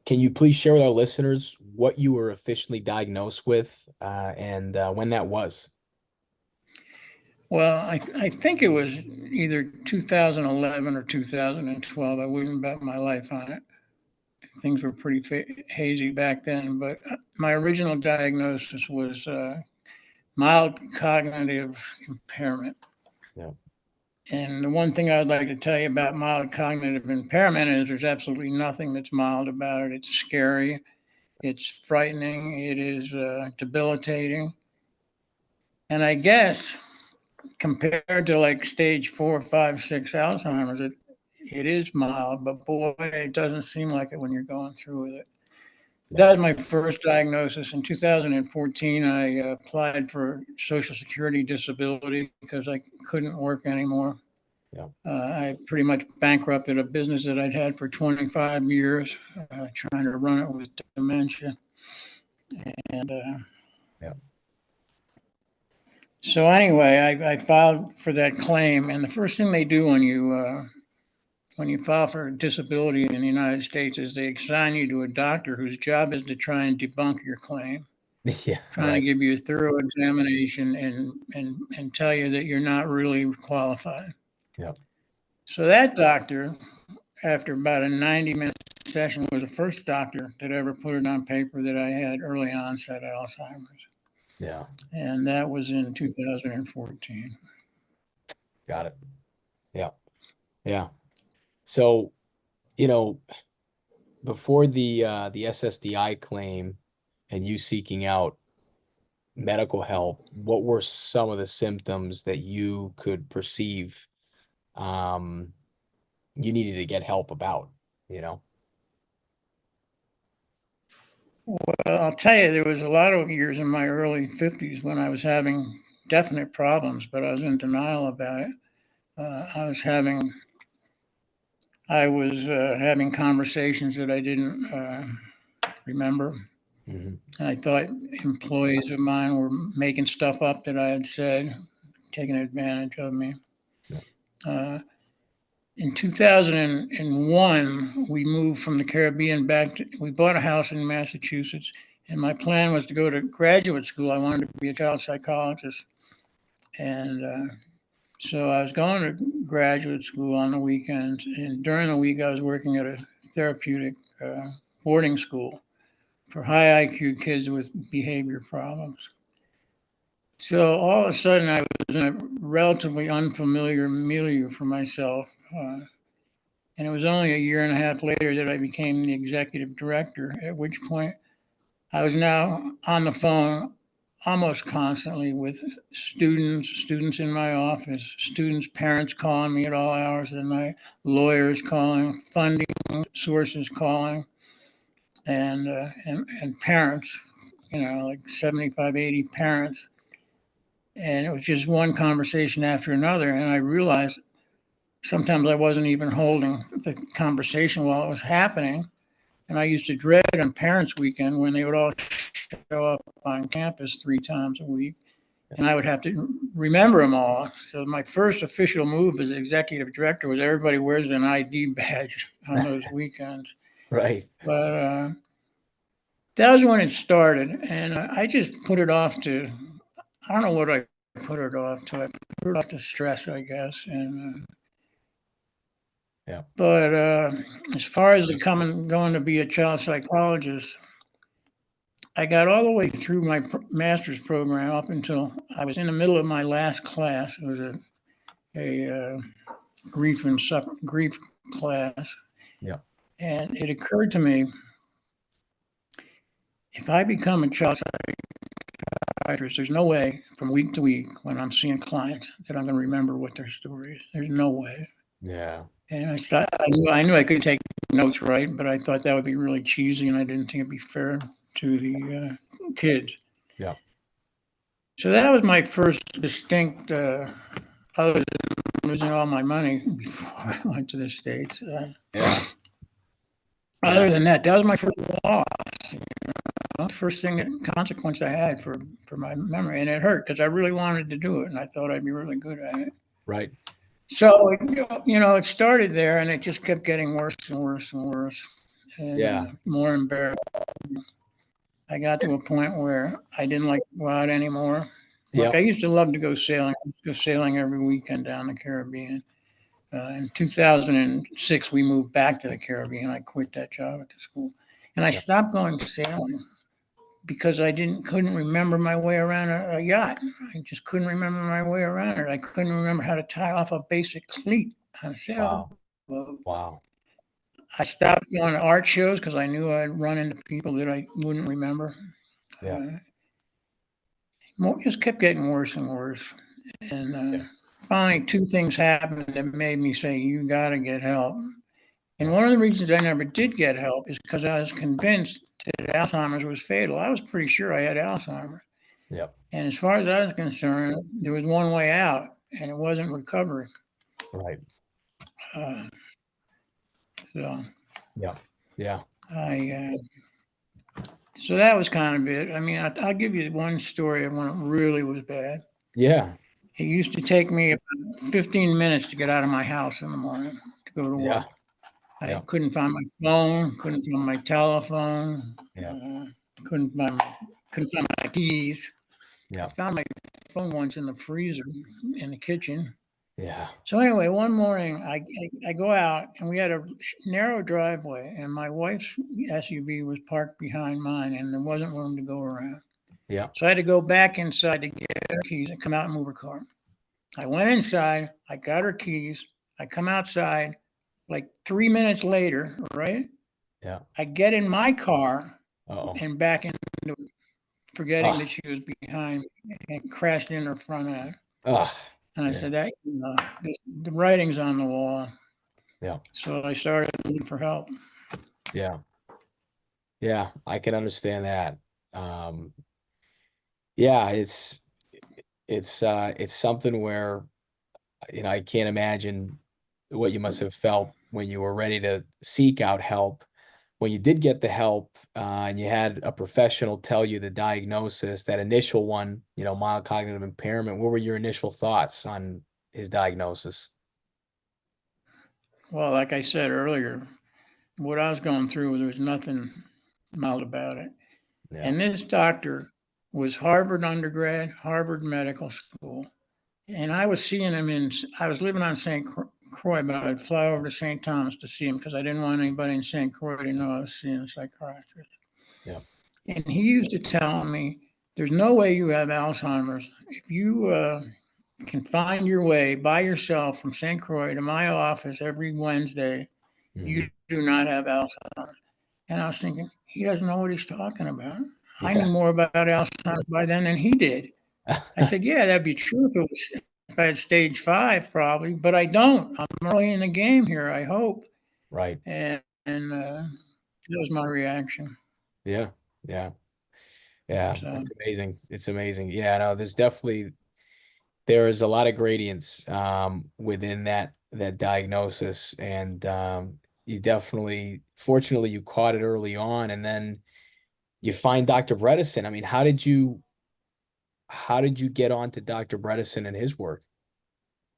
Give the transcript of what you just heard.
Can you please share with our listeners what you were officially diagnosed with and when that was? Well, I think it was either 2011 or 2012. I wouldn't bet my life on it. Things were pretty hazy back then, but my original diagnosis was mild cognitive impairment. Yeah. And the one thing I'd like to tell you about mild cognitive impairment is there's absolutely nothing that's mild about it. It's scary, it's frightening, it is debilitating. And I guess compared to like stage 4, 5, 6 Alzheimer's, it is mild, but boy, it doesn't seem like it when you're going through with it. That was my first diagnosis. In 2014, I applied for Social Security disability because I couldn't work anymore. Yeah. I pretty much bankrupted a business that I'd had for 25 years, trying to run it with dementia. And Yeah. so anyway, I filed for that claim. And the first thing they do when you file for disability in the United States is they assign you to a doctor whose job is to try and debunk your claim. Yeah. Trying to give you a thorough examination and tell you that you're not really qualified. Yeah. So that doctor, after about a 90-minute session, was the first doctor that ever put it on paper that I had early onset Alzheimer's. Yeah. And that was in 2014. Got it. Yeah. Yeah. So, before the SSDI claim and you seeking out medical help, what were some of the symptoms that you could perceive you needed to get help about, Well, I'll tell you, there was a lot of years in my early 50s when I was having definite problems, but I was in denial about it. I was having conversations that I didn't remember. Mm-hmm. And I thought employees of mine were making stuff up that I had said, taking advantage of me. Yeah. In 2001, we moved from the Caribbean we bought a house in Massachusetts, and my plan was to go to graduate school. I wanted to be a child psychologist. And so I was going to graduate school on the weekends, and during the week, I was working at a therapeutic boarding school for high IQ kids with behavior problems. So all of a sudden, I was in a relatively unfamiliar milieu for myself. And it was only a year and a half later that I became the executive director, at which point I was now on the phone almost constantly with students in my office, students' parents calling me at all hours of the night, lawyers calling, funding sources calling, and parents, like 75, 80 parents. And it was just one conversation after another. And I realized sometimes I wasn't even holding the conversation while it was happening. And I used to dread on Parents' Weekend when they would all show up on campus 3 times a week. And I would have to remember them all. So my first official move as executive director was everybody wears an ID badge on those weekends. Right. But that was when it started. And I just put it off to, I don't know what I put it off to. I put it off to stress, I guess. And yeah. But as far as going to be a child psychologist, I got all the way through my master's program up until I was in the middle of my last class. It was a grief class. Yeah. And it occurred to me, if I become a child psychiatrist, there's no way from week to week when I'm seeing clients that I'm going to remember what their story is. There's no way. Yeah. And I knew I could take notes, right? But I thought that would be really cheesy, and I didn't think it'd be fair to the kids. Yeah. So that was my first distinct, other than losing all my money before I went to the States. Yeah. Other than that, that was my first loss. First consequence I had for my memory, and it hurt because I really wanted to do it, and I thought I'd be really good at it. Right. So it started there, and it just kept getting worse and worse and worse. and Yeah. more embarrassed. I got to a point where I didn't like to go out anymore. Like I Yep. used to love to go sailing. I used to go sailing every weekend down the Caribbean. In 2006, we moved back to the Caribbean. I quit that job at the school, and I Yep. stopped going sailing because I didn't couldn't remember my way around a yacht. I just couldn't remember my way around it. I couldn't remember how to tie off a basic cleat on a sailboat. Wow. Wow. I stopped going to art shows because I knew I'd run into people that I wouldn't remember. Yeah. Uh, just kept getting worse and worse. And Yeah. finally, two things happened that made me say, "You got to get help." And Yeah. one of the reasons I never did get help is because I was convinced that Alzheimer's was fatal. I was pretty sure I had Alzheimer's. Yep. And as far as I was concerned, there was one way out, and it wasn't recovery. Right. Uh, so Yeah. Yeah. I, so that was kind of it. I mean, I'll give you one story of when it really was bad. Yeah. It used to take me about 15 minutes to get out of my house in the morning to go to Yeah. work. I Yeah. couldn't find my phone, couldn't find my telephone, Yeah. couldn't find my keys. I Yeah. found my phone once in the freezer in the kitchen. Yeah. So anyway, one morning I go out and we had a narrow driveway and my wife's SUV was parked behind mine and there wasn't room to go around. Yeah. So I had to go back inside to get her keys and come out and move her car. I went inside, I got her keys, I come outside, like 3 minutes later, right? Yeah. I get in my car Uh-oh. and back into forgetting that Ah. she was behind me and crashed in her front end. Ah. And I Yeah. said, that the writing's on the wall. Yeah. So I started looking for help. Yeah. Yeah. I can understand that. Um, yeah, it's something where, I can't imagine what you must have felt when you were ready to seek out help. When you did get the help, and you had a professional tell you the diagnosis, that initial one, mild cognitive impairment, what were your initial thoughts on his diagnosis? Well, like I said earlier, what I was going through, there was nothing mild about it. Yeah. And this doctor was Harvard undergrad, Harvard Medical School. And I was seeing him I was living on St. Croix, but I'd fly over to St. Thomas to see him because I didn't want anybody in St. Croix to know I was seeing a psychiatrist. Yeah. And he used to tell me, there's no way you have Alzheimer's. If you can find your way by yourself from St. Croix to my office every Wednesday, you Mhm. do not have Alzheimer's. And I was thinking, he doesn't know what he's talking about. I knew Yeah. more about Alzheimer's by then than he did. I said, yeah, that'd be true if I had stage 5, probably, but I don't. I'm early in the game here, I hope. Right. And that was my reaction. Yeah. Yeah. Yeah. So, It's amazing. It's amazing. Yeah, no, there is a lot of gradients, within that diagnosis, and you definitely, fortunately, you caught it early on, and then you find Dr. Bredesen. I mean, how did you get on to Dr. Bredesen and his work?